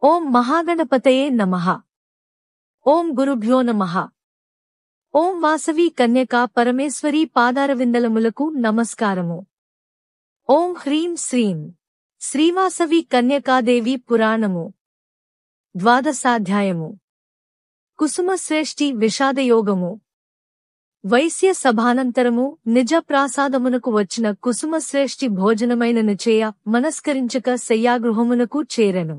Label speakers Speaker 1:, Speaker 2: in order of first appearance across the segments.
Speaker 1: ఓం మహాగణపతయే నమః. ఓం గురుభ్యో నమః. ఓం వాసవి కన్యకా పరమేశ్వరీ పాదారవిందలములకు నమస్కారము. ఓం హ్రీం శ్రీం శ్రీవాసవి కన్యకాదేవి పురాణము. ద్వాదశాధ్యాయము. కుసుమశ్రేష్ఠి విషాదయోగము. వైశ్య సభానంతరము నిజ ప్రాసాదమునకు వచ్చిన కుసుమశ్రేష్ఠి భోజనమైనను చేయ మనస్కరించక శయ్యాగృహమునకు చేరెను.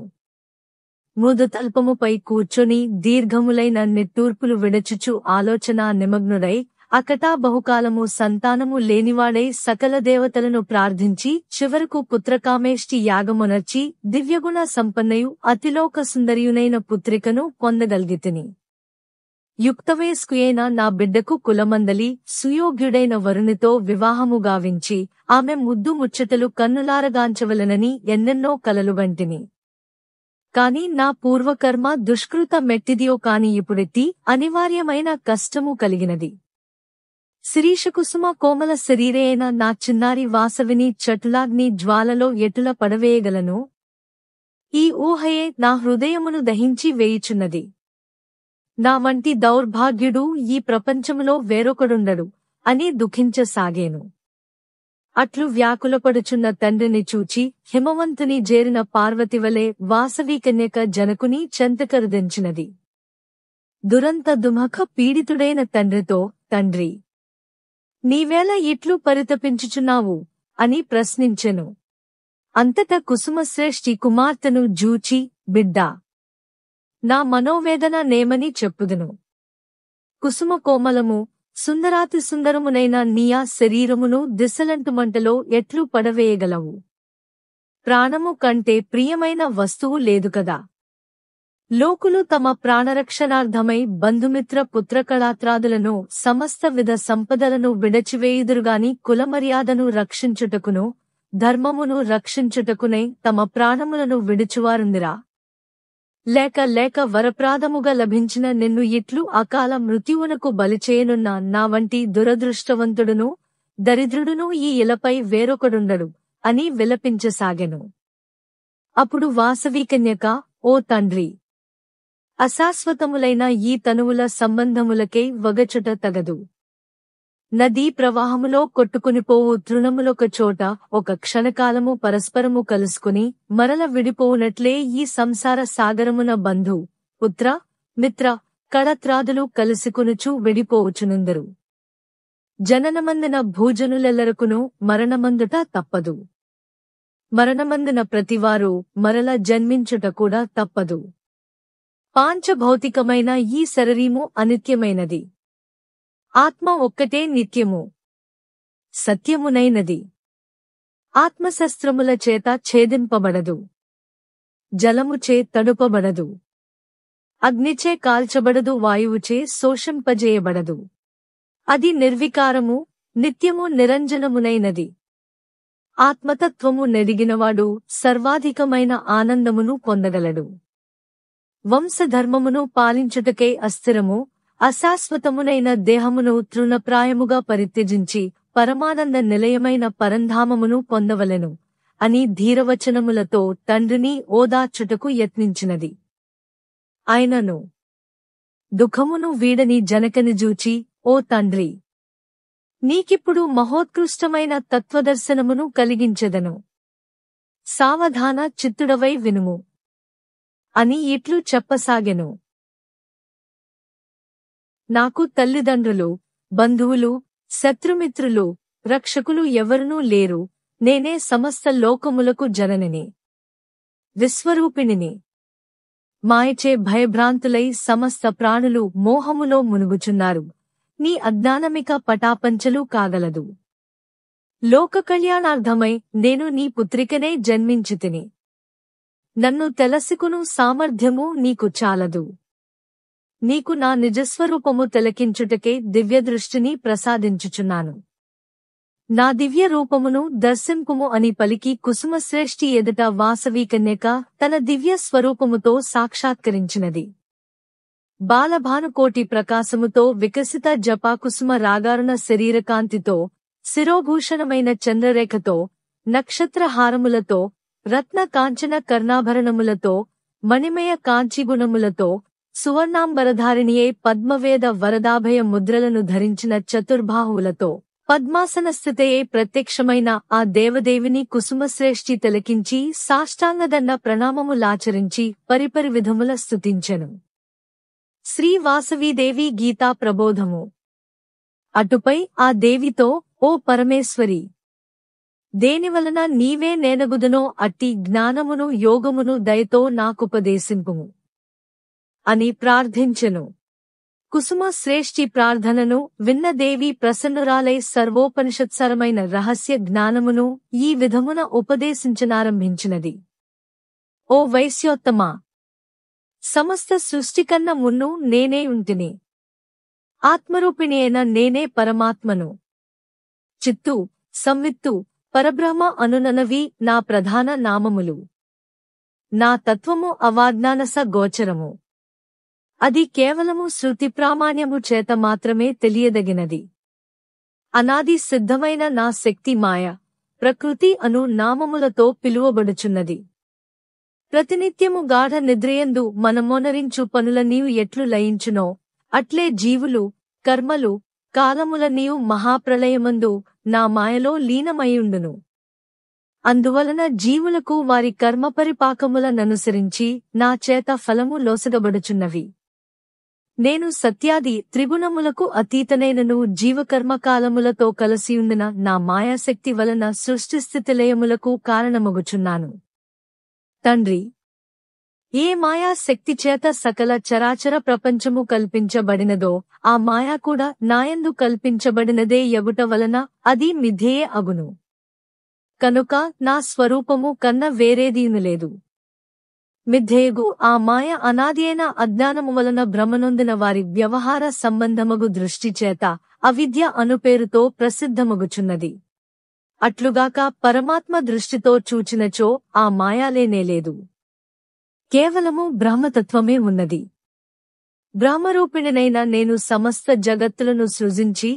Speaker 1: మృదుతల్పముపై కూర్చొని దీర్ఘములైన నిట్టూర్పులు విడచుచు ఆలోచనా నిమగ్నుడై అకటా బహుకాలము సంతానము లేనివాడై సకల దేవతలను ప్రార్థించి చివరకు పుత్రకామేష్టి యాగమునర్చి దివ్యగుణ సంపన్నయు అతిలోక సుందరియునైన పుత్రికను పొందగల్గితిని. యుక్తవయస్కుయైన నా బిడ్డకు కులమందలి సుయోగ్యుడైన వరునితో వివాహము గావించి ఆమె ముద్దు ముచ్చటలు కన్నులారగాంచవలనని ఎన్నెన్నో కలలుగంటిని. కాని నా పూర్వకర్మ దుష్కృత మెట్టిదియో కాని ఇప్పుడెత్తి అనివార్యమైన కష్టము కలిగినది. శిరీషకుసుమ కోమల శరీరే అయిన నా చిన్నారి వాసవిని చటులాగ్ని జ్వాలలో ఎటుల పడవేయగలను? ఈ ఊహయే నా హృదయమును దహించి వేయుచున్నది. నా వంటి దౌర్భాగ్యుడు ఈ ప్రపంచములో వేరొకడుండడు అని దుఃఖించసాగేను. అట్లు వ్యాకులపడుచున్న తండ్రిని చూచి హిమవంతుని జేరిన పార్వతివలే వాసవీకన్యక జనకుని చెంతకరుదించినది. దురంత దుమఖ పీడితుడైన తండ్రితో, తండ్రి, నీవేళ ఇట్లు పరితపించుచున్నావు అని ప్రశ్నించెను. అంతట కుసుమశ్రేష్ఠి కుమార్తెను జూచి, బిడ్డా, నా మనోవేదన నేమని చెప్పుదును. కుసుమ కోమలము సుందరాతి సుందరమునైన నీయా శరీరమును దిశలంటుమంటలో ఎట్లు పడవేయగలవు? ప్రాణము కంటే ప్రియమైన వస్తువు లేదు కదా. లోకులు తమ ప్రాణరక్షణార్థమై బంధుమిత్ర పుత్రకళాత్రాదులను సమస్త విధ సంపదలను విడచివేయుదురుగాని కులమర్యాదను రక్షించుటకును ధర్మమును రక్షించుటకునే తమ ప్రాణములను విడుచువారుందిరా. లేక లేక వరప్రాదముగా లభించిన నిన్ను ఇట్లు అకాల మృత్యువునకు బలిచేయనున్న నా వంటి దురదృష్టవంతుడును దరిద్రుడును ఈ ఇలపై వేరొకడుండడు అని విలపించసాగెను. అప్పుడు వాసవీకన్యక, ఓ తండ్రి, అశాశ్వతములైన ఈ తనువుల సంబంధములకై వగచుట తగదు. నదీ ప్రవాహములో కొట్టుకునిపోవు తృణములొక చోట ఒక క్షణకాలము పరస్పరము కలుసుకుని మరల విడిపోవునట్లే ఈ సంసార సాగరమున బంధు, పుత్ర, మిత్ర, కళత్రాదులు కలిసికొనుచు విడిపోవుచునుందరు. జననమందున భూజనులెల్లరకును మరణమందుట తప్పదు. మరణమందున ప్రతివారు మరల జన్మించుట కూడా తప్పదు. పాంచభౌతికమైన ఈ శరీరము అనిత్యమైనది. ఆత్మ ఒక్కటే నిత్యము, సత్యమునైనది. ఆత్మశస్త్రముల చేత ఛేదింపబడదు, జలముచే తడుపబడదు, అగ్నిచే కాల్చబడదు, వాయువుచే శోషింపజేయబడదు. అది నిర్వికారము, నిత్యము, నిరంజనమునైనది. ఆత్మతత్వము నెరిగినవాడు సర్వాధికమైన ఆనందమును పొందగలడు. వంశధర్మమును పాలించుటకై అస్థిరము, అశాశ్వతమునైన దేహమును తృణప్రాయముగా పరిత్యజించి పరమానంద నిలయమైన పరంధామమును పొందవలెను అని ధీరవచనములతో తండ్రిని ఓదార్చుటకు యత్నించినది. ఆయనను దుఃఖమును వీడని జనకని జూచి, ఓ తండ్రి, నీకిప్పుడు మహోత్కృష్టమైన తత్వదర్శనమును కలిగించెదను. సావధాన చిత్తుడవై వినుము అని ఇట్లు చెప్పసాగెను. నాకు తల్లిదండ్రులు, బంధువులు, శత్రుమిత్రులు, రక్షకులు ఎవరునూ లేరు. నేనే సమస్త లోకములకు జననిని, విశ్వరూపిణిని. మాయచే భయభ్రాంతులై సమస్త ప్రాణులు మోహములో మునుగుచున్నారు. నీ అజ్ఞానమిక పటాపంచలు కాగలదు. లోక కళ్యాణార్థమై నేను నీ పుత్రికనే జన్మించితిని. నన్ను తెలసికును సామర్థ్యము నీకు చాలదు. నీకు నా నిజస్వరూపము తిలకించుటకే దివ్యదృష్టిని ప్రసాదించుచున్నాను. నా దివ్య రూపమును దర్శింపుము అని పలికి కుసుమశ్రేష్ఠి ఎదుట వాసవీకన్యక తన దివ్య స్వరూపముతో సాక్షాత్కరించినది. బాలభానుకోటి ప్రకాశముతో వికసిత జపాకుసుమ రాగారుణ శరీరకాంతితో, శిరోభూషణమైన చంద్రరేఖతో, నక్షత్రహారములతో, రత్న కాంచన కర్ణాభరణములతో, మణిమయ కాంచీగుణములతో సువర్ణాంబరధారిణియే పద్మవేద వరదాభయ ముద్రలను ధరించిన చతుర్బాహువులతో పద్మాసనస్థితయే ప్రత్యక్షమైన ఆ దేవదేవిని కుసుమశ్రేష్ఠి తిలకించి సాష్టాంగదండ ప్రణామములాచరించి పరిపరి విధముల స్తుతించెను. శ్రీ వాసవీదేవి గీతా ప్రబోధము. అటుపై ఆ దేవితో, ఓ పరమేశ్వరి! దేనివలన నీవే నేనగుదునో అట్టి జ్ఞానమును యోగమును దయతో నాకుపదేశింపుము అని ప్రార్థించెను. కుసుమ శ్రేష్ఠి ప్రార్థనను విన్న దేవి ప్రసన్నురాలై సర్వోపనిషత్సరమైన రహస్య జ్ఞానమును ఈ విధమున ఉపదేశించనారంభించినది. ఓ వైశ్యోత్తమా! సమస్త సృష్టికన్న మున్ను నేనే ఉంటిని. ఆత్మరూపిణి అయిన నేనే పరమాత్మను. చిత్తు, సంవిత్తు, పరబ్రహ్మ అనుననవి నా ప్రధాన నామములు. నా తత్వము అవాజ్ఞానస గోచరము. అది కేవలము శృతి ప్రామాణ్యము చేత మాత్రమే తెలియదగినది. అనాది సిద్ధమైన నా శక్తి మాయ, ప్రకృతి అను నామములతో పిలువబడుచున్నది. ప్రతినిత్యము గాఢ నిద్రయందు మనమోనరించు పనులన్నీయు ఎట్లు లయించునో అట్లే జీవులు, కర్మలు, కాలములన్నీయు మహాప్రళయమందు నా మాయలో లీనమయుండును. అందువలన జీవులకు వారి కర్మపరిపాకములననుసరించి నా చేత ఫలము లోసగబడుచున్నవి. నేను సత్యాది త్రిగుణములకు అతీతనైనను జీవకర్మకాలములతో కలసియుండిన నా మాయాశక్తి వలన సృష్టిస్థితిలయములకు కారణమగుచున్నాను. తండ్రి, ఏ మాయాశక్తి చేత సకల చరాచర ప్రపంచము కల్పించబడినదో ఆ మాయా కూడా నాయందు కల్పించబడినదే యగుట వలన అది మిథ్యయే అగును. కనుక నా స్వరూపము కన్న వేరేదీనులేదు. మిథ్యయగు ఆ మాయ అనాది అయిన అజ్ఞానము వలన భ్రమనొందిన వారి వ్యవహార సంబంధమగు దృష్టి చేత అవిద్య అనుపేరుతో ప్రసిద్ధమగుచున్నది. అట్లుగాక పరమాత్మ దృష్టితో చూచినచో ఆ మాయాలేనేలేదు. కేవలము బ్రహ్మతత్వమే ఉన్నది. బ్రహ్మరూపిణినైన నేను సమస్త జగత్తులను సృజించి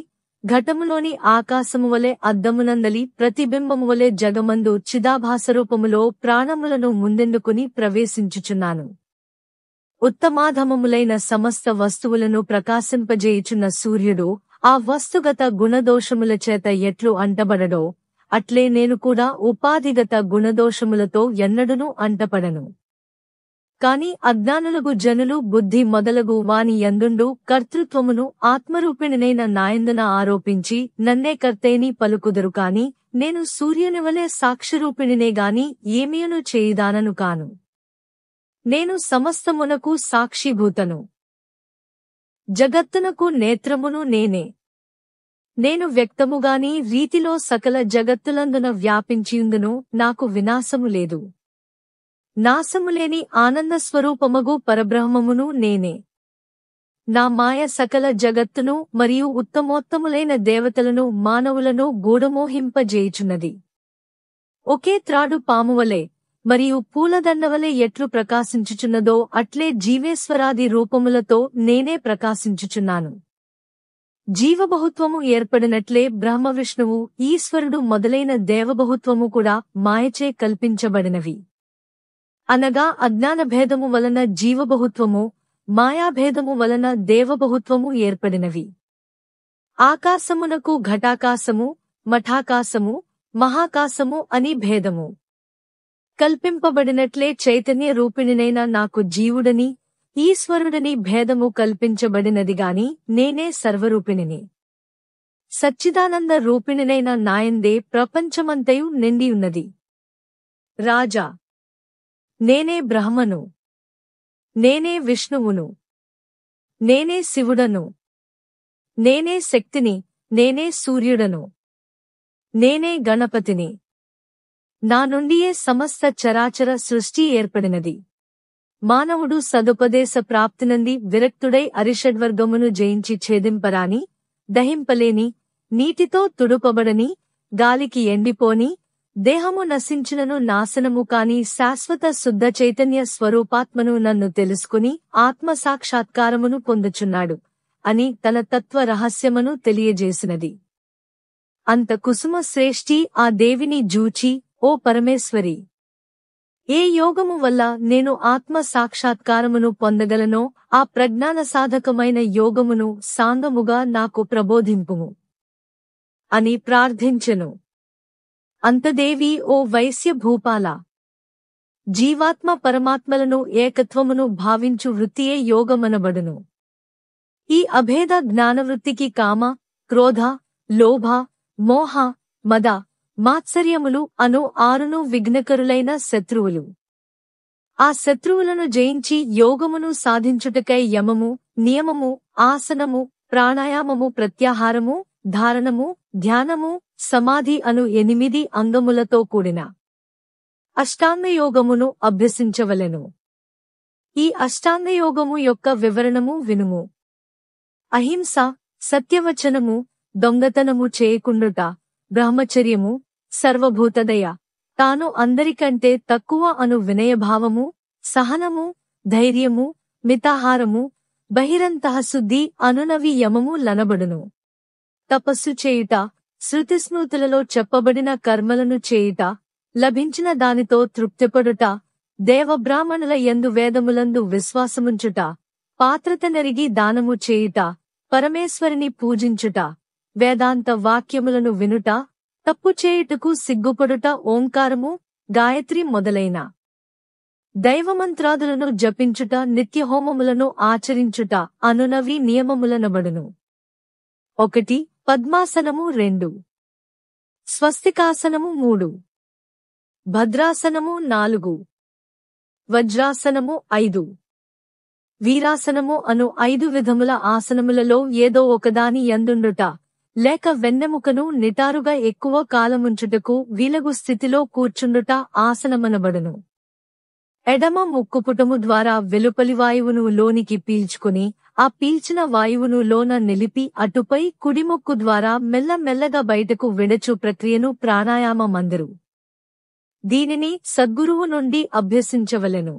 Speaker 1: ఘటములోని ఆకాశమువలె అద్దమునందలి ప్రతిబింబమువలె జగమందు చిదాభాసరూపములో ప్రాణములను ముందెందుకుని ప్రవేశించుచున్నాను. ఉత్తమాధమములైన సమస్త వస్తువులను ప్రకాశింపజేయుచున్న సూర్యుడు ఆ వస్తుగత గుణదోషముల చేత ఎట్లు అంటబడడో అట్లే నేను కూడా ఉపాధిగత గుణదోషములతో ఎన్నడునూ అంటపడను. కాని అజ్ఞానులగు జనులు బుద్ధి మొదలగు వాని యందుండు కర్తృత్వమును ఆత్మరూపిణినైన నాయందున ఆరోపించి నన్నే కర్తేని పలుకుదురు కాని నేను సూర్యునివలె సాక్షిరూపిణినేగాని ఏమీయును చేయుదానను కాను. నేను సమస్తమునకు సాక్షిభూతను. జగత్తునకు నేత్రమును నేనే. నేను వ్యక్తముగాని రీతిలో సకల జగత్తులందున వ్యాపించియుందును. నాకు వినాశము లేదు. నాశములేని ఆనందస్వరూపమగు పరబ్రహ్మమును నేనే. నా మాయ సకల జగత్తును మరియు ఉత్తమోత్తములైన దేవతలను మానవులను గూఢమోహింపజేయుచున్నది. ఒకే త్రాడు పామువలే మరియు పూలదండవలే ఎట్లు ప్రకాశించుచున్నదో అట్లే జీవేశ్వరాది రూపములతో నేనే ప్రకాశించుచున్నాను. జీవబహుత్వము ఏర్పడినట్లే బ్రహ్మవిష్ణువు ఈశ్వరుడు మొదలైన దేవబహుత్వము కూడా మాయచే కల్పించబడినవి. అనగా అజ్ఞానభేదము వలన జీవబహుత్వము, మాయాభేదము వలన దేవబహుత్వము ఏర్పడినవి. ఆకాశమునకు ఘటాకాశము, మఠాకాశము, మహాకాశము అని భేదము కల్పింపబడినట్లే చైతన్య రూపిణినైన నాకు జీవుడని, ఈశ్వరుడని భేదము కల్పించబడినదిగాని నేనే సర్వరూపిణిని. సచ్చిదానంద రూపిణినైన నాయందే ప్రపంచమంతయు నిండియున్నది. రాజా, నేనే బ్రహ్మను. నేనే విష్ణువును. నేనే శివుడను. నేనే శక్తిని. నేనే సూర్యుడను. నేనే గణపతిని. నా నుండియే సమస్త చరాచర సృష్టి ఏర్పడినది. మానవుడు సదుపదేశ ప్రాప్తినంది విరక్తుడై అరిషడ్వర్గమును జయించి ఛేదింపరాని, దహింపలేని, నీటితో తుడుపబడని, గాలికి ఎండిపోని, దేహము నశించినను నాశనము కాని శాశ్వత శుద్ధ చైతన్య స్వరూపాత్మను నన్ను తెలుసుకుని ఆత్మసాక్షాత్కారమును పొందుచున్నాడు అని తన తత్వ రహస్యమును తెలియజేసినది. అంత కుసుమ శ్రేష్ఠి ఆ దేవిని జూచి, ఓ పరమేశ్వరి! ఏ యోగము వల్ల నేను ఆత్మ సాక్షాత్కారమును పొందగలనో ఆ ప్రజ్ఞాన సాధకమైన యోగమును సాంగముగా నాకు ప్రబోధింపుము అని ప్రార్థించెను. అంతదేవి ఓ వైశ్య భూపాల, జీవాత్మ పరమాత్మలను ఏకత్వమును భావించు వృత్తియే యోగమనబడును. ఈ అభేద జ్ఞానవృత్తికి కామ, క్రోధ, లోభ, మోహ, మద, మాత్సర్యములు అను 6 విఘ్నకరులైన శత్రువులు. ఆ శత్రువులను జయించి యోగమును సాధించుటకై యమము, నియమము, ఆసనము, ప్రాణాయామము, ప్రత్యాహారము, ధారణము, ధ్యానము, సమాధి అను 8 అంగములతో కూడిన అష్టాంగయోగమును అభ్యసించవలెను. ఈ అష్టాంగయోగము యొక్క వివరణము వినుము. అహింస, సత్యవచనము, దొంగతనము చేయకుండుట, బ్రహ్మచర్యము, సర్వభూతదయ, తాను అందరికంటే తక్కువ అను వినయభావము, సహనము, ధైర్యము, మితాహారము, బహిరంతఃశుద్ధి అనునవి యమము లనబడును. తపస్సు చేయుట, శృతిస్మృతులలో చెప్పబడిన కర్మలను చేయుట, లభించిన దానితో తృప్తిపడుట, దేవబ్రాహ్మణుల యందు వేదములందు విశ్వాసముంచుట, పాత్రత నెరిగి దానము చేయుట, పరమేశ్వరిని పూజించుట, వేదాంత వాక్యములను వినుట, తప్పు చేయుటకు సిగ్గుపడుట, ఓంకారము, గాయత్రి మొదలైన దైవమంత్రాదులను జపించుట, నిత్యహోమములను ఆచరించుట అనునవి నియమములనబడును. 1 పద్మాసనము 2 స్వస్తికాసనము 3 భద్రాసనము 4 వజ్రాసనము 5 వీరాసనము అను 5 విధముల ఆసనములలో ఏదో ఒకదాని యందుండుట, లేక వెన్నెముకను నిటారుగా ఎక్కువ కాలముంచుటకు వీలగు స్థితిలో కూర్చుండుట ఆసనమనబడును. ఎడమ ముక్కుపుటము ద్వారా వెలుపలి వాయువును లోనికి పీల్చుకుని ఆ పీల్చిన వాయువును లోన నిలిపి అటుపై కుడిముక్కు ద్వారా మెల్లమెల్లగా బయటకు విడచు ప్రక్రియను ప్రాణాయామమందరు. దీనిని సద్గురువు నుండి అభ్యసించవలెను.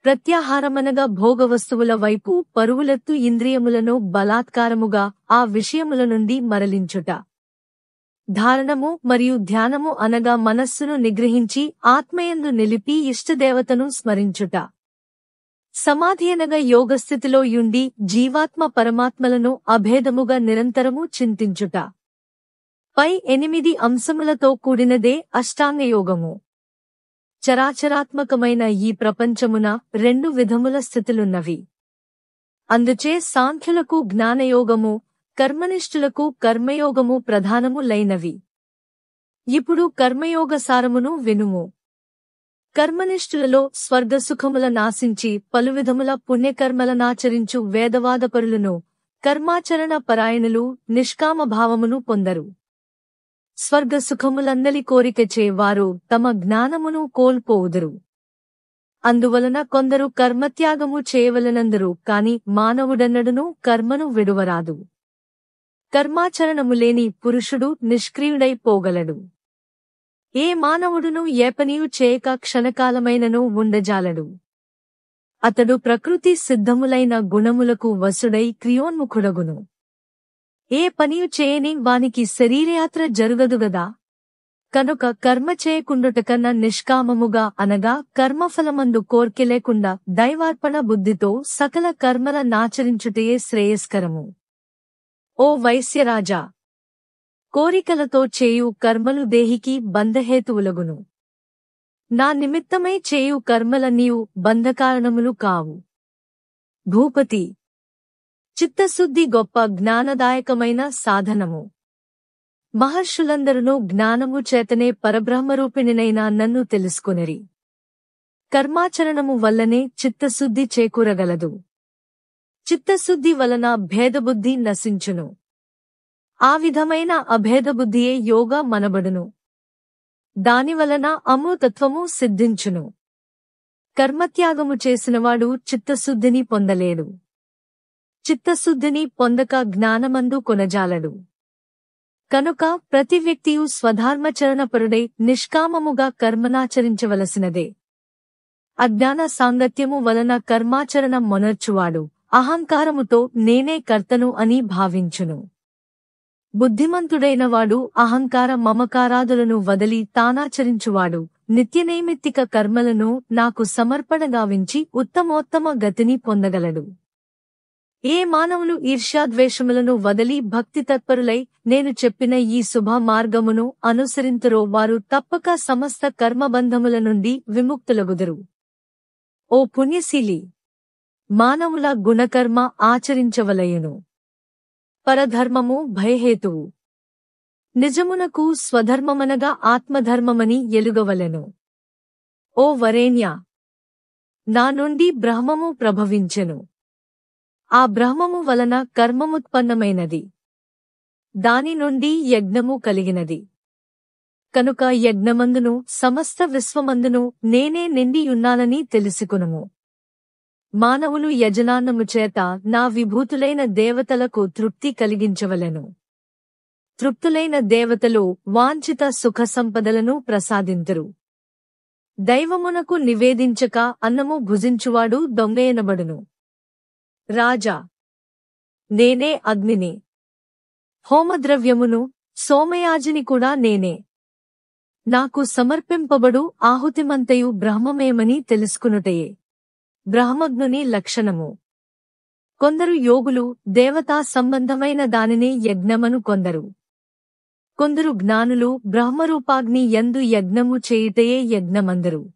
Speaker 1: ప్రత్యాహారమనగా భోగవస్తువుల వైపు పరువులెత్తు ఇంద్రియములను బలాత్కారముగా ఆ విషయముల నుండి మరలించుట. ధారణము మరియు ధ్యానము అనగా మనస్సును నిగ్రహించి ఆత్మయందు నిలిపి ఇష్టదేవతను స్మరించుట. సమాధి అనగా యోగస్థితిలో యుండి జీవాత్మ పరమాత్మలను అభేదముగా నిరంతరము చింతించుట. పై 8 అంశములతో కూడినదే అష్టాంగయోగము. చరాచరాత్మకమైన ఈ ప్రపంచమున 2 విధముల స్థితులున్నవి. అందుచే సాంఖ్యులకు జ్ఞానయోగము, కర్మనిష్ఠులకు కర్మయోగము ప్రధానము లైనవి. ఇప్పుడు కర్మయోగ సారమును వినుము. కర్మనిష్ఠులలో స్వర్గసుఖముల నాశించి పలువిధముల పుణ్యకర్మలనాచరించు వేదవాదపరులను, కర్మాచరణ పరాయణులు నిష్కామభావమును పొందరు. స్వర్గసుఖములందలి కోరికచే వారు తమ జ్ఞానమును కోల్పోవుదురు. అందువలన కొందరు కర్మత్యాగము చేయవలనందరు కాని మానవుడన్నడును కర్మను విడువరాదు. కర్మాచరణము లేని పురుషుడు నిష్క్రియుడై పోగలడు. ఏ మానవుడును ఏ పనియు చేయక క్షణకాలమైనను ఉండజాలడు. అతడు ప్రకృతి సిద్ధములైన గుణములకు వశుడై క్రియోన్ముఖుడగును. ఏ పనియు చేయని వానికి శరీరయాత్ర జరుగదుగదా. కనుక కర్మ చేయకుండుటకన్నా నిష్కామముగా అనగా కర్మఫలమందు కోర్కె లేకుండా దైవార్పణ బుద్ధితో సకల కర్మల నాచరించుటయే శ్రేయస్కరము. ఓ వైశ్యరాజా, కోరికలతో చేయు కర్మలు దేహికి బంధహేతువులగును. నా నిమిత్తమై చేయు కర్మలన్నీయు బంధకారణములు కావు. భూపతి, చిత్తశుద్ధి గొప్ప జ్ఞానదాయకమైన సాధనము. మహర్షులందరును జ్ఞానము చేతనే పరబ్రహ్మరూపిణినైన నన్ను తెలుసుకొనిరి. కర్మాచరణము వల్లనే చిత్తశుద్ధి చేకూరగలదు. చిత్తశుద్ధి వలన భేదబుద్ధి నశించును. ఆ విధమైన అభేదబుద్ధియే యోగా మనబడును. దానివలన అమృతత్వము సిద్ధించును. కర్మత్యాగము చేసినవాడు చిత్తశుద్ధిని పొందలేడు. చిత్తశుద్ధిని పొందక జ్ఞానమందు కొనజాలడు. కనుక ప్రతి వ్యక్తియు స్వధర్మచరణపరుడై నిష్కామముగా కర్మనాచరించవలసినదే. అజ్ఞాన సాంగత్యము వలన కర్మాచరణ మొనర్చువాడు అహంకారముతో నేనే కర్తను అని భావించును. బుద్ధిమంతుడైనవాడు అహంకార మమకారాదులను వదలి తానాచరించువాడు నిత్యనైమిత్తిక కర్మలను నాకు సమర్పణగావించి ఉత్తమోత్తమ గతిని పొందగలడు. ఏ మానవులు ఈర్ష్యాద్వేషములను వదలి భక్తి తత్పరులై నేను చెప్పిన ఈ శుభ మార్గమును అనుసరింతురో వారు తప్పక సమస్త కర్మబంధముల నుండి విముక్తులగుదురు. ఓ పుణ్యశీలి, మానవుల గుణకర్మ ఆచరించవలయును. పరధర్మము భయహేతువు. నిజమునకు స్వధర్మమనగా ఆత్మధర్మమని ఎలుగవలెను. ఓ వరేణ్య, నా నుండి బ్రహ్మము ప్రభవించెను. ఆ బ్రహ్మము వలన కర్మముత్పన్నమైనది. దాని నుండి యజ్ఞము కలిగినది. కనుక యజ్ఞమందును సమస్త విశ్వమందును నేనే నిండియున్నానని తెలుసుకునుము. మానవులు యజనాన్నము చేత నా విభూతులైన దేవతలకు తృప్తి కలిగించవలెను. తృప్తులైన దేవతలు వాంఛిత సుఖ సంపదలను ప్రసాదింతురు. దైవమునకు నివేదించక అన్నము భుజించువాడు దొంగయనబడును. రాజా, నేనే అగ్నిని, హోమద్రవ్యమును, సోమయాజిని కూడా నేనే. నాకు సమర్పింపబడు ఆహుతిమంతయు బ్రహ్మమేమని తెలుసుకునుటయే బ్రహ్మజ్ఞుని లక్షణము. కొందరు యోగులు దేవతా సంబంధమైన దానిని యజ్ఞమను కొందరు. కొందరు జ్ఞానులు బ్రహ్మరూపాగ్ని యందు యజ్ఞము చేయుటయే యజ్ఞమందరు.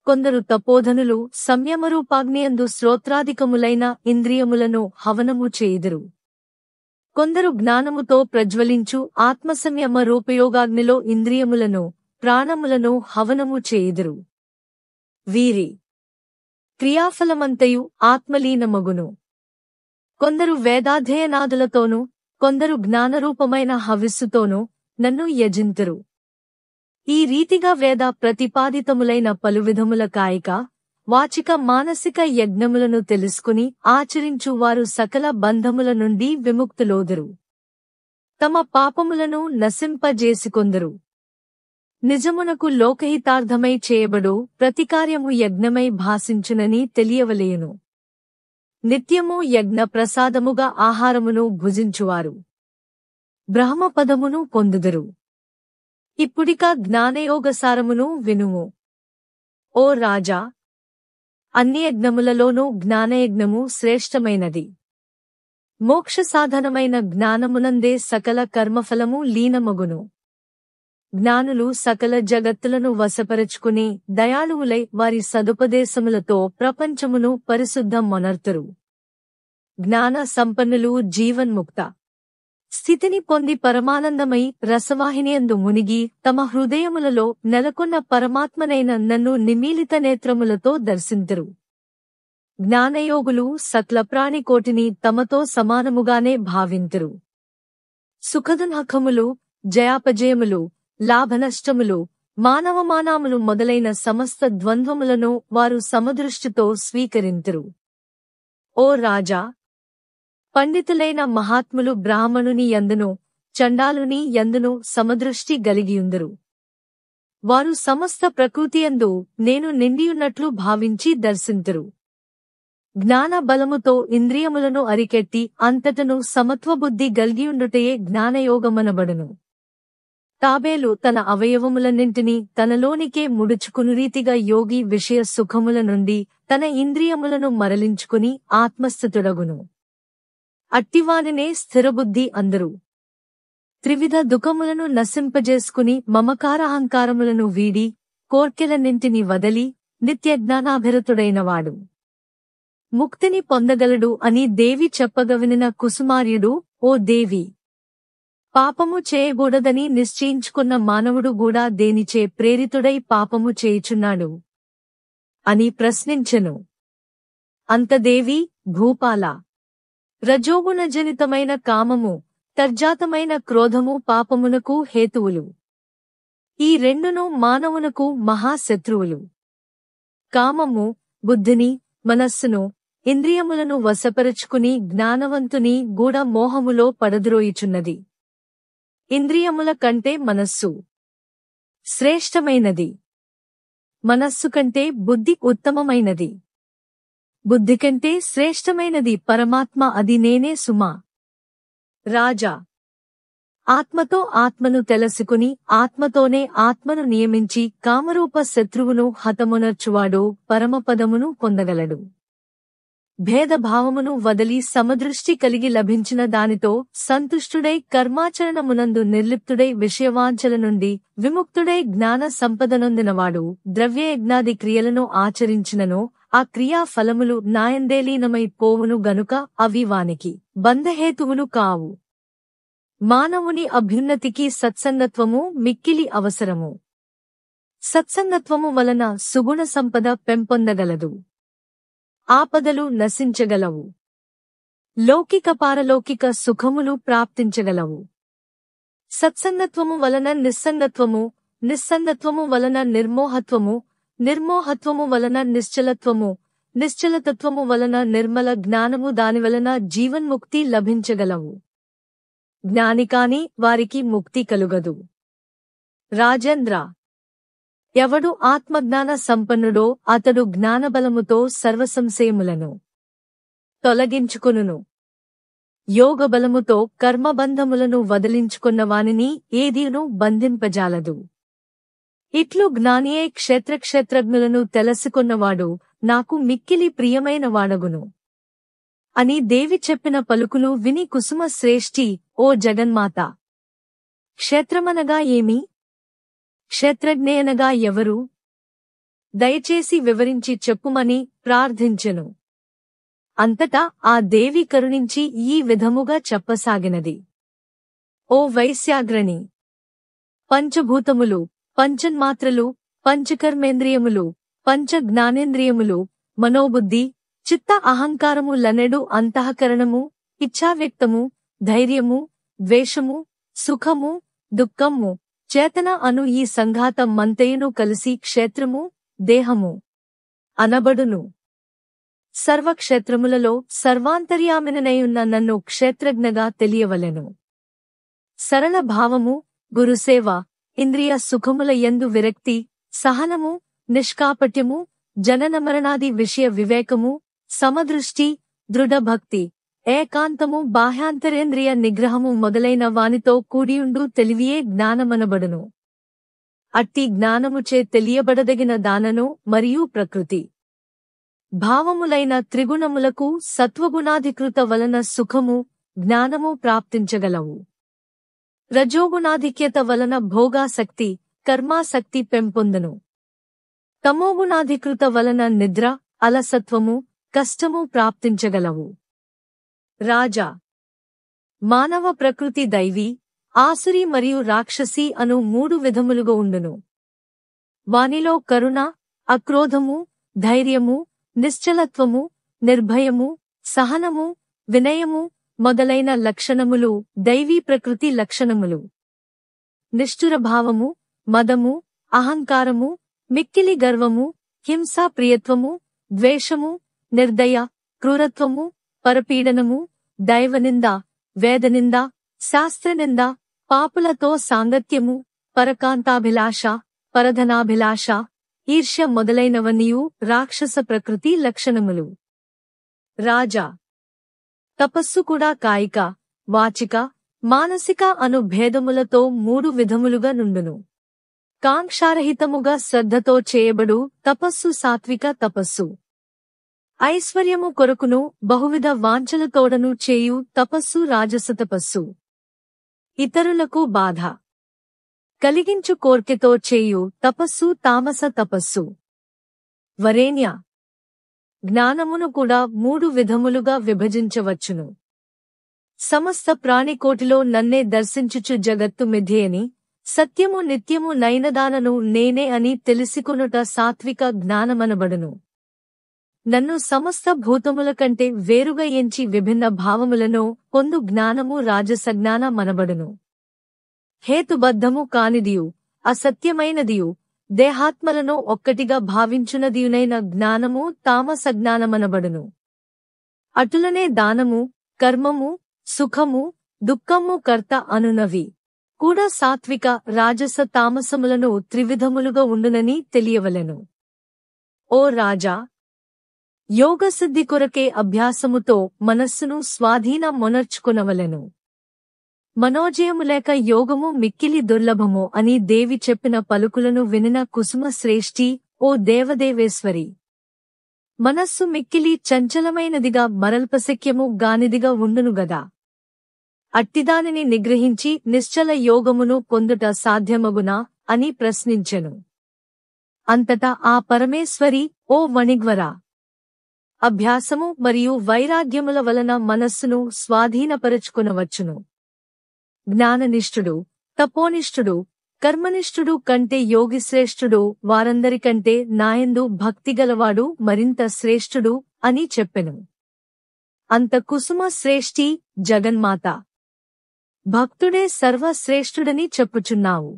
Speaker 1: కొందరు తపోధనులు సంయమరూపాగ్నియందు శ్రోత్రాధికములైన ఇంద్రియములను హవనము చేయుదురు. కొందరు జ్ఞానముతో ప్రజ్వలించు ఆత్మసంయమ రూపయోగాగ్నిలో ఇంద్రియములను ప్రాణములను హవనము చేయుదురు. వీరి క్రియాఫలమంతయు ఆత్మలీనమగును. కొందరు వేదాధ్యయనాదులతోనూ కొందరు జ్ఞానరూపమైన హవిస్సుతోనూ నన్ను యజింతురు. ఈ రీతిగా వేద ప్రతిపాదితములైన పలువిధముల కాయిక వాచిక మానసిక యజ్ఞములను తెలుసుకుని ఆచరించు వారు సకల బంధముల నుండి విముక్తులోదురు. తమ పాపములను నశింపజేసికొందురు. నిజమునకు లోకహితార్థమై చేయబడు ప్రతికార్యము యజ్ఞమై భాసించునని తెలియవలేయును. నిత్యము యజ్ఞ ప్రసాదముగా ఆహారమును భుజించువారు బ్రహ్మపదమును పొందుదురు. ఇప్పుడిక జ్ఞానయోగసారమును వినుము. ఓ రాజా, అన్ని యజ్ఞములలోనూ జ్ఞానయజ్ఞము శ్రేష్టమైనది. మోక్షసాధనమైన జ్ఞానమునందే సకల కర్మఫలము లీనమగును. జ్ఞానులు సకల జగత్తులను వశపరచుకుని దయాళువులై వారి సదుపదేశములతో ప్రపంచమును పరిశుద్ధమొనర్తురు. జ్ఞాన సంపన్నులు జీవన్ముక్త స్థితిని పొంది పరమానందమై రసవాహినియందు మునిగి తమ హృదయములలో నెలకొన్న పరమాత్మనైన నన్ను నిమీలిత నేత్రములతో దర్శింతురు. జ్ఞానయోగులు సకల ప్రాణికోటిని తమతో సమానముగానే భావింతురు. సుఖదుఃఖములు, జయాపజయములు, లాభనష్టములు, మానవమానాములు మొదలైన సమస్త ద్వంద్వములను వారు సమదృష్టితో స్వీకరింతురు. ఓ రాజా, పండితులైన మహాత్ములు బ్రాహ్మణుని యందును చండాలుని యందును సమదృష్టి గలిగియుందురు. వారు సమస్త ప్రకృతియందు నేను నిండియున్నట్లు భావించి దర్శింతురు. జ్ఞాన బలముతో ఇంద్రియములను అరికెట్టి అంతటను సమత్వబుద్ధి గల్గియుండుటయే జ్ఞానయోగమనబడును. తాబేలు తన అవయవములన్నింటినీ తనలోనికే ముడుచుకును రీతిగా యోగి విషయ సుఖముల నుండి తన ఇంద్రియములను మరలించుకుని ఆత్మస్థితుడగును. అట్టివానినే స్థిరబుద్ధి అందరు. త్రివిధ దుఃఖములను నశింపజేసుకుని మమకారహంకారములను వీడి కోర్కెలన్నింటినీ వదలి నిత్యజ్ఞానాభిరతుడైనవాడు ముక్తిని పొందగలడు అని దేవి చెప్పగవినిన కుసుమార్యుడు, ఓ దేవి, పాపము చేయకూడదని నిశ్చయించుకున్న మానవుడు కూడా దేనిచే ప్రేరితుడై పాపము చేయుచున్నాడు అని ప్రశ్నించెను. అంతదేవి, భూపాల, రజోగుణజనితమైన కామము, తర్జాతమైన క్రోధము పాపమునకు హేతువులు. ఈ రెండును మానవునకు మహాశత్రువులు. కామము బుద్ధిని, మనస్సును, ఇంద్రియములను వశపరుచుకుని జ్ఞానవంతుని గూఢ మోహములో పడద్రోయుచున్నది. ఇంద్రియముల కంటే మనస్సు శ్రేష్టమైనది. మనస్సు కంటే బుద్ధి ఉత్తమమైనది. బుద్ధి కంటే శ్రేష్టమైనది పరమాత్మ, అది నేనే సుమా. రాజా, ఆత్మతో ఆత్మను తెలుసుకుని ఆత్మతోనే ఆత్మను నియమించి కామరూప శత్రువును హతమునర్చువాడు పరమపదమును పొందగలడు. భేదభావమును వదలి సమదృష్టి కలిగి లభించిన దానితో సంతుష్టుడై కర్మాచరణమునందు నిర్లిప్తుడై విషయవాంఛల నుండి విముక్తుడై జ్ఞాన సంపదనొందినవాడు ద్రవ్యయజ్ఞాది క్రియలను ఆచరించిననో ఆ క్రియా ఫలములు నాయందేలీనమై పోవును గనుక అవి వానికి బంధహేతువులు కావు. మానవుని అభ్యున్నతికి సత్సంగత్వము మిక్కిలి అవసరము. సత్సంగత్వము వలన సుగుణ సంపద పెంపొందగలదు. ఆపదలు నశించగలవు. లౌకిక పారలౌకిక సుఖములు ప్రాప్తించగలవు. సత్సంగత్వము వలన నిస్సంగత్వము, నిస్సంగత్వము వలన నిర్మోహత్వము, నిర్మోహత్వము వలన నిశ్చలత్వము, నిశ్చలతత్వము వలన నిర్మల జ్ఞానము, దానివలన జీవన్ముక్తి లభించగలవు. జ్ఞానికాని వారికి ముక్తి కలుగదు. రాజేంద్ర, ఎవడు ఆత్మజ్ఞాన సంపన్నుడో అతడు జ్ఞానబలముతో సర్వసంశయములను తొలగించుకొనును. యోగబలముతో కర్మబంధములను వదిలించుకున్నవానిని ఏదీను బంధింపజాలదు. ఇట్లు జ్ఞానియే క్షేత్రక్షేత్రజ్ఞులను తెలుసుకున్నవాడు నాకు మిక్కిలి ప్రియమైన వాడగును అని దేవి చెప్పిన పలుకులు విని కుసుమ శ్రేష్ఠి, ఓ జగన్మాత, క్షేత్రమనగా ఏమి? క్షేత్రజ్ఞేయనగా ఎవరు? దయచేసి వివరించి చెప్పుమని ప్రార్థించెను. అంతటా ఆ దేవి కరుణించి ఈ విధముగా చెప్పసాగినది. ఓ వైశ్యాగ్రణి, పంచభూతములు, పంచన్మాత్రలు, పంచకర్మేంద్రియములు, పంచ జ్ఞానేంద్రియములు, మనోబుద్ధి, చిత్త అహంకారము లనెడు అంతఃకరణము, ఇచ్ఛావ్యక్తము, ధైర్యము, ద్వేషము, సుఖము, దుఃఖము, చేతన అను ఈ సంఘాతం మంతయును కలిసి క్షేత్రము, దేహము అనబడును. సర్వక్షేత్రములలో సర్వాంతర్యామిననయున్న నన్ను క్షేత్రజ్ఞగా తెలియవలెను. సరళ భావము, గురుసేవ, ఇంద్రియ సుఖముల యందు విరక్తి, సహనము, నిష్కాపట్యము, జనన మరణాది విషయ వివేకము, సమదృష్టి, దృఢభక్తి, ఏకాంతము, బాహ్యాంతరేంద్రియ నిగ్రహము మొదలైన వానితో కూడియుండు తెలివియే జ్ఞానమనబడును. అట్టి జ్ఞానముచే తెలియబడదగిన దానను మరియు ప్రకృతి భావములైన త్రిగుణములకు సత్వగుణాధికృత వలన సుఖము, జ్ఞానము ప్రాప్తించగలవు. రజోగుణాధిక్యత వలన భోగాసక్తి, కర్మాసక్తి పెంపొందును. తమోగుణాధికృత వలన నిద్ర, అలసత్వము, కష్టము ప్రాప్తించగలవు. రాజా, మానవ ప్రకృతి దైవీ, ఆసురి మరియు రాక్షసి అను 3 విధములుగా ఉండును. వానిలో కరుణ, అక్రోధము, ధైర్యము, నిశ్చలత్వము, నిర్భయము, సహనము, వినయము మొదలైన లక్షణములు దైవీ ప్రకృతి లక్షణములు. నిష్ఠురభావము, మదము, అహంకారము, మిక్కిలి గర్వము, హింసా ప్రియత్వము, ద్వేషము, నిర్దయ, క్రూరత్వము, పరపీడనము, దైవనింద, వేదనింద, శాస్త్రనింద, పాపులతో సాంగత్యము, పరకాంతాభిలాష, పరధనాభిలాష, ఈర్ష్య మొదలైనవనియు రాక్షస ప్రకృతి లక్షణములు. రాజా, తపస్సు కూడా కాయిక, వాచిక, మానసిక అను భేదములతో 3 విధములుగా నుండును. కాంక్షారహితముగా శ్రద్ధతో చేయబడు తపస్సు సాత్విక తపస్సు. ఐశ్వర్యము కొరకును బహువిధ వాంఛలతోడను చేయు తపస్సు రాజస తపస్సు. ఇతరులకు బాధ కలిగించు కోర్కెతో చేయు తపస్సు తామస తపస్సు. వరేణ్య, జ్ఞానమును కూడా 3 విధములుగా విభజించవచ్చును. సమస్త ప్రాణికోటిలో నన్నే దర్శించుచు జగత్తు మిథ్యేని, సత్యము నిత్యము నైనదానను నేనే అని తెలిసికొనుట సాత్విక జ్ఞానమనబడును. నన్ను సమస్త భూతముల కంటే వేరుగా ఎంచి విభిన్న భావములను పొందు జ్ఞానము రాజసజ్ఞానమనబడును. హేతుబద్ధము కానిదియు, అసత్యమైనదియు, దేహాత్మలను ఒక్కటిగా భావించునదియునైన జ్ఞానము తామసజ్ఞానమనబడును. అటులనే దానము, కర్మము, సుఖము, దుఃఖము కర్త అనునవి కూడా సాత్విక రాజస తామసములను త్రివిధములుగా ఉండునని తెలియవలెను. ఓ రాజా, యోగసిద్ధి కొరకే అభ్యాసముతో మనస్సును స్వాధీనమొనర్చుకొనవలెను. మనోజయము లేక యోగము మిక్కిలి దుర్లభము అని దేవి చెప్పిన పలుకులను వినిన కుసుమ శ్రేష్ఠి, ఓ దేవదేవేశ్వరి! మనస్సు మిక్కిలి చంచలమైనదిగా మరల్పశక్యము గానిదిగా ఉండునుగదా. అట్టిదానిని నిగ్రహించి నిశ్చల యోగమును పొందుట సాధ్యమగునా అని ప్రశ్నించెను. అంతటా ఆ పరమేశ్వరి, ఓ మణిగ్వరా! అభ్యాసము మరియు వైరాగ్యముల వలన మనస్సును స్వాధీనపరచుకొనవచ్చును. జ్ఞాననిష్ఠుడు, తపోనిష్ఠుడు, కర్మనిష్ఠుడు కంటే యోగిశ్రేష్ఠుడు, వారందరికంటే నాయందు భక్తిగలవాడు మరింత శ్రేష్ఠుడు అని చెప్పెను. అంత కుసుమ శ్రేష్ఠి, జగన్మాత! భక్తుడే సర్వశ్రేష్ఠుడని చెప్పుచున్నావు.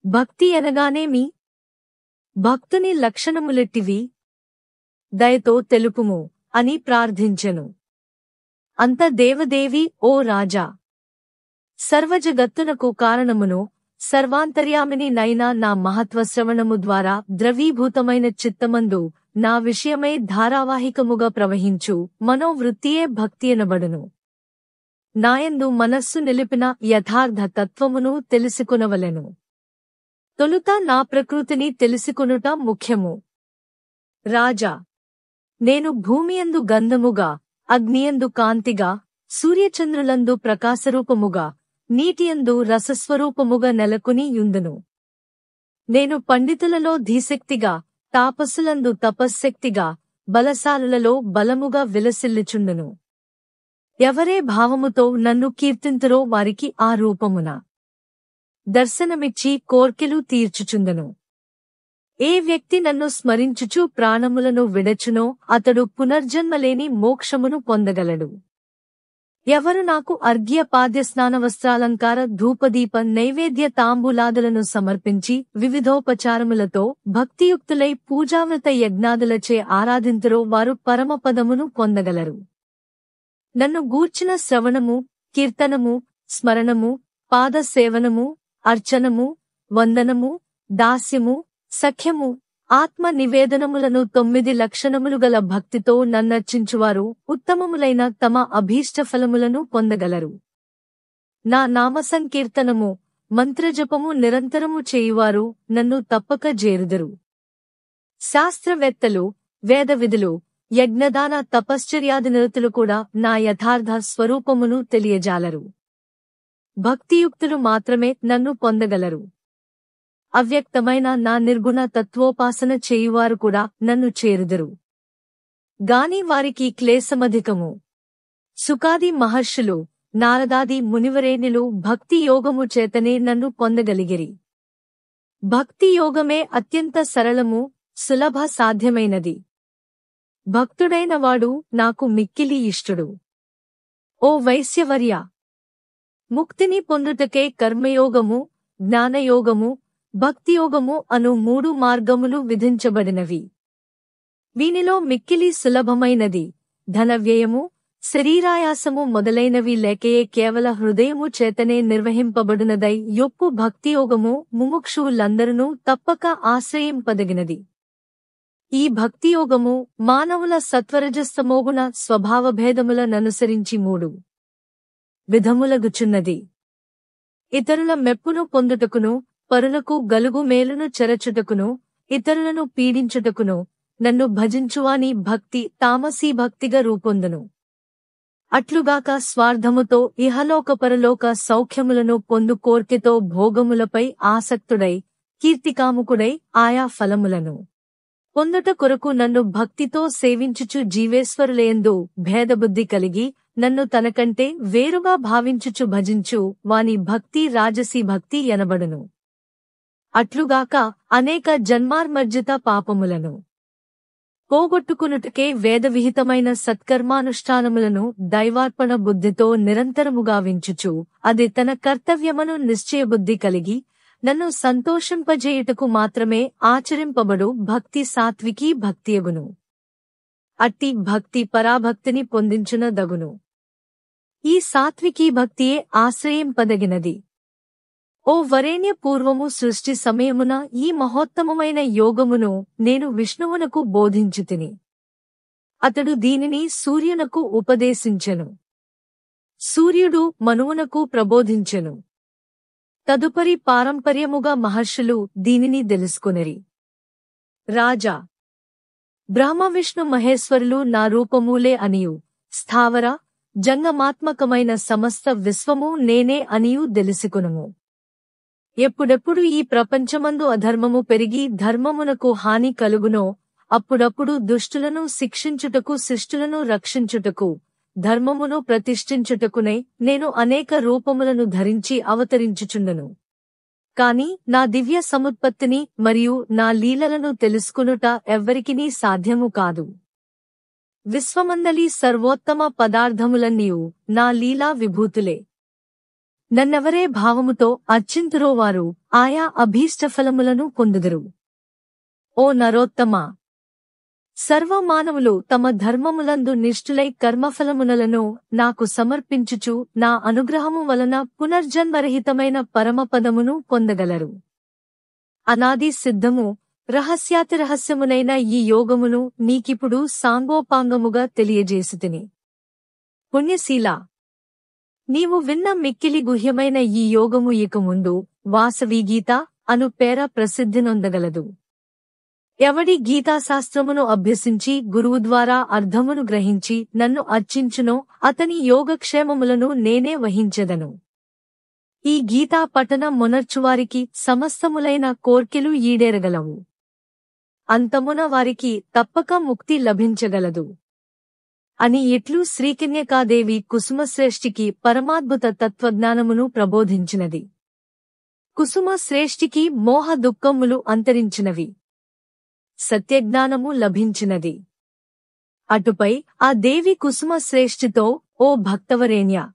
Speaker 1: భక్తి ఎనగానేమి? భక్తుని లక్షణములెట్టివి? దయతో తెలుపుము అని ప్రార్థించెను. అంత దేవదేవి, ఓ రాజా! సర్వజగత్తునకు కారణమును సర్వాంతర్యామిని నైనా నా మహత్వశ్రవణము ద్వారా ద్రవీభూతమైన చిత్తమందు నా విషయమై ధారావాహికముగా ప్రవహించు మనోవృత్తియే భక్తి ఎనబడును. నాయందు మనస్సు నిలిపిన యథార్థ తత్వమును తెలుసుకొనవలెను. తొలుత నా ప్రకృతిని తెలుసుకొనుట ముఖ్యము. రాజా! నేను భూమియందు గంధముగా, అగ్నియందు కాంతిగా, సూర్యచంద్రులందు ప్రకాశరూపముగా, నీటియందు రసస్వరూపముగా నెలకొని యుందును. నేను పండితులలో ధీశక్తిగా, తాపస్సులందు తపశ్శక్తిగా, బలశాలులలో బలముగా విలసిల్లుచుండును. ఎవరే భావముతో నన్ను కీర్తింతురో వారికి ఆ రూపమున దర్శనమిచ్చి కోర్కెలు తీర్చుచుందును. ఏ వ్యక్తి నన్ను స్మరించుచు ప్రాణములను విడచునో అతడు పునర్జన్మలేని మోక్షమును పొందగలడు. ఎవరు నాకు అర్ఘ్య పాద్యస్నానవస్త్రాలంకార ధూపదీప నైవేద్య తాంబూలాదులను సమర్పించి వివిధోపచారములతో భక్తియుక్తులై పూజావ్రత యజ్ఞాదులచే ఆరాధింతురో వారు పరమపదమును పొందగలరు. నన్ను గూర్చిన శ్రవణము, కీర్తనము, స్మరణము, పాదసేవనము, అర్చనము, వందనము, దాస్యము, సఖ్యము, ఆత్మ నివేదనములను 9 లక్షణములు గల భక్తితో నన్నర్చించువారు ఉత్తమములైన తమ అభీష్టఫలములను పొందగలరు. నా నామసంకీర్తనము, మంత్రజపము నిరంతరము చేయువారు నన్ను తప్పక జేరుదురు. శాస్త్రవేత్తలు, వేదవిధులు, యజ్ఞదాన తపశ్చర్యాది నిరతులు కూడా నా యథార్థ స్వరూపమును తెలియజాలరు. భక్తియుక్తులు మాత్రమే నన్ను పొందగలరు. అవ్యక్తమైన నా నిర్గుణ తత్వోపాసన చేయువారు కూడా నన్ను చేరుదురు. గాని వారికి క్లేశమధికము. సుఖాది మహర్షులు, నారదాది మునివరేణ్యులు భక్తి యోగము చేతనే నన్ను పొందగలిగిరి. భక్తి యోగమే అత్యంత సరళము, సులభ సాధ్యమైనది. భక్తుడైనవాడు నాకు మిక్కిలి ఇష్టుడు. ఓ వైశ్యవర్య! ముక్తిని పొందుటకే కర్మయోగము, జ్ఞానయోగము, భక్తియోగము అను 3 మార్గములు విధించబడినవి. వీనిలో మిక్కిలి సులభమైనది ధనవ్యయము, శరీరాయాసము మొదలైనవి లేకయే కేవల హృదయము చేతనే నిర్వహింపబడునదై యొప్పు భక్తియోగము ముముక్షువులందరూ తప్పక ఆశ్రయింపదగినది. ఈ భక్తియోగము మానవుల సత్వరజస్తమోగుణ స్వభావభేదములననుసరించి 3 విధములగుచున్నది. ఇతరుల మెప్పును పొందుటకును, పరులకు గలుగు మేలును చెరచుటకును, ఇతరులను పీడించుటకును, నన్ను భజించువాని భక్తి తామసీ భక్తిగా రూపొందును. అట్లుగాక స్వార్థముతో ఇహలోక పరలోక సౌఖ్యములను పొందు కోర్కెతో భోగములపై ఆసక్తుడై, కీర్తికాముకుడై ఆయా ఫలములను పొందుట కొరకు నన్ను భక్తితో సేవించుచు జీవేశ్వరులయందు భేదబుద్ధి కలిగి నన్ను తనకంటే వేరుగా భావించుచు భజించు వాని భక్తి రాజసీ భక్తి ఎనబడును. అట్లుగాక అనేక జన్మార్మర్జిత పాపములను పోగొట్టుకునుటకే వేదవిహితమైన సత్కర్మానుష్ఠానములను దైవార్పణ బుద్ధితో నిరంతరముగా వించుచు అది తన కర్తవ్యమను నిశ్చయబుద్ధి కలిగి నన్ను సంతోషింపజేయుటకు మాత్రమే ఆచరింపబడు భక్తి సాత్వికీ భక్తియగును. అట్టి భక్తి పరాభక్తిని పొందించునదగును. ఈ సాత్వికీ భక్తియే ఆశ్రయింపదగినది. ఓ వరేణ్య! పూర్వము సృష్టి సమయమున ఈ మహోత్తమమైన యోగమును నేను విష్ణువునకు బోధించితిని. అతడు దీనిని సూర్యునకు ఉపదేశించెను. సూర్యుడు మనువునకు ప్రబోధించెను. తదుపరి పారంపర్యముగా మహర్షులు దీనిని తెలుసుకొనిరి. రాజా బ్రహ్మ విష్ణు మహేశ్వరులు నా రూపములే అనియు, స్థావర జంగమాత్మకమైన సమస్త విశ్వము నేనే అనియు దెలుసుకొనుము. ఎప్పుడెప్పుడు ఈ ప్రపంచమందు అధర్మము పెరిగి ధర్మమునకు హాని కలుగునో, అప్పుడప్పుడు దుష్టులను శిక్షించుటకు శిష్టులను రక్షించుటకు ధర్మమును ప్రతిష్ఠించుటకునే నేను అనేక రూపములను ధరించి అవతరించుచుండను. కాని నా దివ్య సముత్పత్తిని మరియు నా లీలలను తెలుసుకొనుట ఎవ్వరికినీ సాధ్యము కాదు. విశ్వమందలి సర్వోత్తమ పదార్థములన్నీయు నా లీలా విభూతులే. నన్నెవరే భావముతో అర్చింతురో వారు ఆయా అభీష్టఫలములను పొందుదురు. ఓ నరోత్తమా, సర్వమానవులు తమ ధర్మములందు నిష్ఠులై కర్మఫలములను నాకు సమర్పించుచు నా అనుగ్రహము వలన పునర్జన్మరహితమైన పరమపదమును పొందగలరు. అనాది సిద్ధము రహస్యాతిరహస్యమునైన ఈ యోగమును నీకిప్పుడు సాంగోపాంగముగా తెలియజేసితిని. పుణ్యశీలా, నీవు విన్న మిక్కిలి గుహ్యమైన ఈ యోగము ఇక ముందు వాసవీగీత అను పేర ప్రసిద్ధినొందగలదు. ఎవడి గీతాశాస్త్రమును అభ్యసించి గురువు ద్వారా అర్థమును గ్రహించి నన్ను అర్చించునో అతని యోగక్షేమములను నేనే వహించెదను. ఈ గీతా పఠన మొనర్చువారికి సమస్తములైన కోర్కెలు ఈడేరగలవు. అంతమున వారికి తప్పక ముక్తి లభించగలదు అని ఇట్లు శ్రీకన్యకాదేవి కుసుమశ్రేష్ఠికి పరమాద్భుత తత్వజ్ఞానమును ప్రబోధించినది. కుసుమశ్రేష్ఠికి మోహ దుఃఖములు అంతరించినవి. సత్యజ్ఞానము లభించినది. అటుపై ఆ దేవి కుసుమశ్రేష్ఠితో, ఓ భక్తవరేణ్య,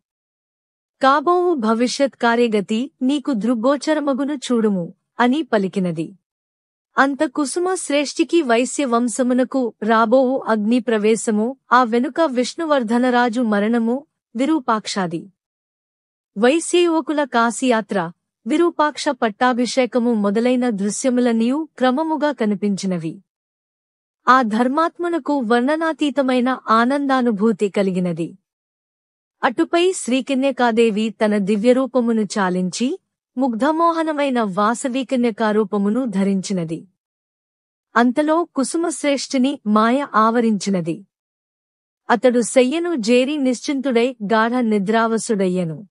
Speaker 1: కాబోవు భవిష్యత్ కార్యగతి నీకు దృగ్గోచరమగును చూడుము అని పలికినది. అంత కుసుమశ్రేష్ఠికి వైశ్య వంశమునకు రాబోవు అగ్ని ప్రవేశము, ఆ వెనుక విష్ణువర్ధనరాజు మరణము, విరూపాక్షాది వైశ్యయువకుల కాశీయాత్ర, విరూపాక్ష పట్టాభిషేకము మొదలైన దృశ్యములన్నీయూ క్రమముగా కనిపించినవి. ఆ ధర్మాత్మనకు వర్ణనాతీతమైన ఆనందానుభూతి కలిగినది. అటుపై శ్రీకన్యకాదేవి తన దివ్యరూపమును చాలించి ముగ్ధమోహనమైన వాసవీకన్యకారూపమును ధరించినది. అంతలో కుసుమశ్రేష్ఠిని మాయ ఆవరించినది. అతడు శయ్యను జేరి నిశ్చింతుడై గాఢ నిద్రావసుడయ్యను.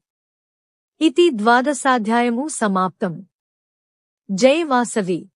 Speaker 1: ఇతి ద్వాదశాధ్యాయము సమాప్తం. జై వాసవి.